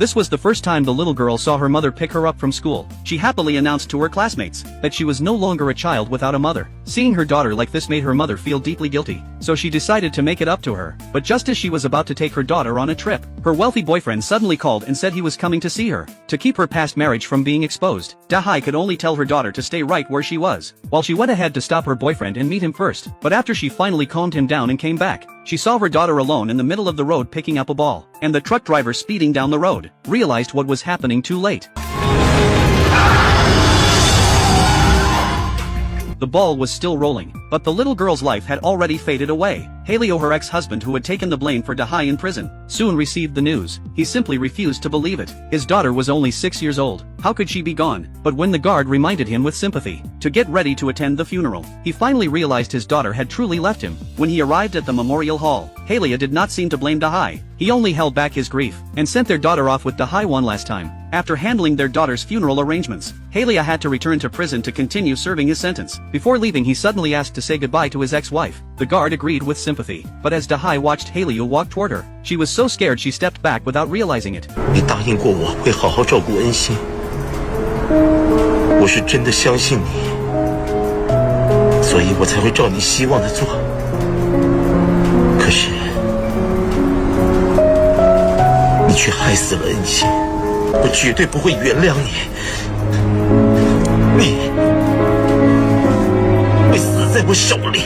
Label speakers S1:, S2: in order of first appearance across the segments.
S1: This was the first time the little girl saw her mother pick her up from school. She happily announced to her classmates that she was no longer a child without a mother. Seeing her daughter like this made her mother feel deeply guilty, so she decided to make it up to her. But just as she was about to take her daughter on a trip, her wealthy boyfriend suddenly called and said he was coming to see her. To keep her past marriage from being exposed, Dahai could only tell her daughter to stay right where she was, while she went ahead to stop her boyfriend and meet him first. But after she finally calmed him down and came back, she saw her daughter alone in the middle of the road picking up a ball, and the truck driver speeding down the road realized what was happening too late. The ball was still rolling, but the little girl's life had already faded away. Haleo, her ex-husband who had taken the blame for Dahai in prison, soon received the news. He simply refused to believe it. His daughter was only 6 years old. How could she be gone? But when the guard reminded him with sympathy to get ready to attend the funeral, he finally realized his daughter had truly left him. When he arrived at the memorial hall, Haleo did not seem to blame Dahai. He only held back his grief and sent their daughter off with Dahai one last time. After handling their daughter's funeral arrangements, Haleo had to return to prison to continue serving his sentence. Before leaving, he suddenly asked to say goodbye to his ex-wife. The guard agreed with sympathy, but as Dahai watched Haleo walk toward her, she was so scared she stepped back without realizing it.
S2: 你答应过我会好好照顾恩心，我是真的相信你，所以我才会照你希望的做。可是，你却害死了恩心，我绝对不会原谅你。你会死在我手里。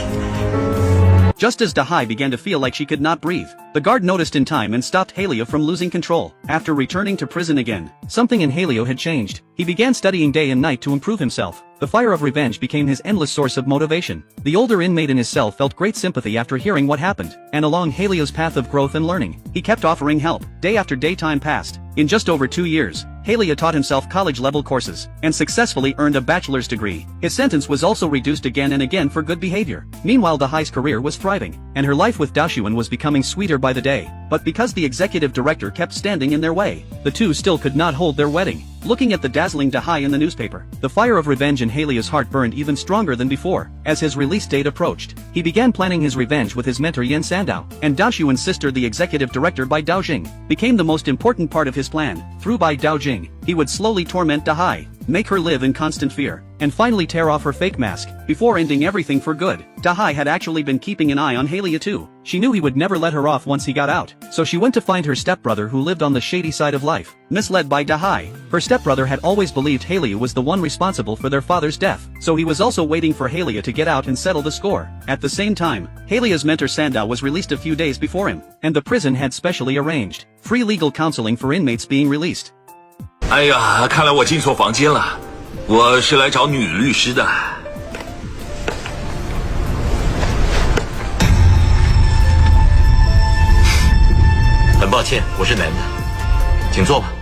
S1: Just as Dahai began to feel like she could not breathe, the guard noticed in time and stopped Haleo from losing control. After returning to prison again, something in Haleo had changed. He began studying day and night to improve himself. The fire of revenge became his endless source of motivation. The older inmate in his cell felt great sympathy after hearing what happened, and along Haleo's path of growth and learning, he kept offering help. Day after day time passed. In just over 2 years, Haleo taught himself college-level courses, and successfully earned a bachelor's degree. His sentence was also reduced again and again for good behavior. Meanwhile, Dahai's career was thriving, and her life with Daoshuan was becoming sweeter by the day. But because the executive director kept standing in their way, the two still could not hold their wedding. Looking at the dazzling Dahai in the newspaper, the fire of revenge in Haleo's heart burned even stronger than before. As his release date approached, he began planning his revenge with his mentor Yen Sandao, and Daoshuan's sister, the executive director Bai Daojing, became the most important part of his plan. Through Bai Daojing, he would slowly torment Dahai, make her live in constant fear, and finally tear off her fake mask, before ending everything for good. Dahai had actually been keeping an eye on Haleo too. She knew he would never let her off once he got out, so she went to find her stepbrother who lived on the shady side of life. Misled by Dahai, her stepbrother had always believed Haleo was the one responsible for their father's death, so he was also waiting for Haleo to get out and settle the score. At the same time, Haleo's mentor Sandao was released a few days before him, and the prison had specially arranged free legal counseling for inmates being released.
S3: 哎呀，看来我进错房间了，我是来找女律师的。
S2: 很抱歉，我是男的，请坐吧。